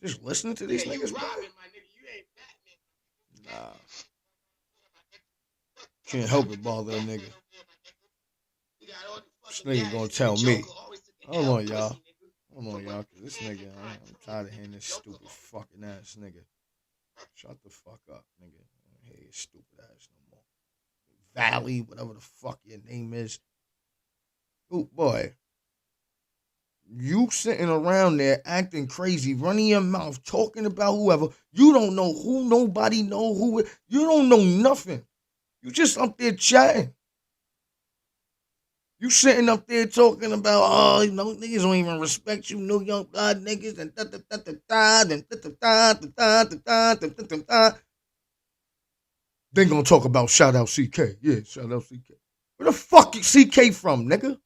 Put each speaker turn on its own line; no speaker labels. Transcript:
Just listening to these niggas, bro. Nah. Can't help it bother a nigga. This nigga gonna tell me. Hold on, y'all. Hold on, y'all, cause this nigga, I'm tired of hearing this stupid fucking ass nigga. Shut the fuck up, nigga. I don't hear your stupid ass no more. Valli, whatever the fuck your name is. Oh boy. You sitting around there acting crazy, running your mouth, talking about whoever. You don't know who, nobody know who. You don't know nothing. You just up there chatting. You sitting up there talking about, oh, you know, niggas don't even respect you, New York blood niggas, and da da da da da, and da da da da da da da da da. Then gonna talk about shout out CK. Yeah, shout out CK. Where the fuck is CK from, nigga?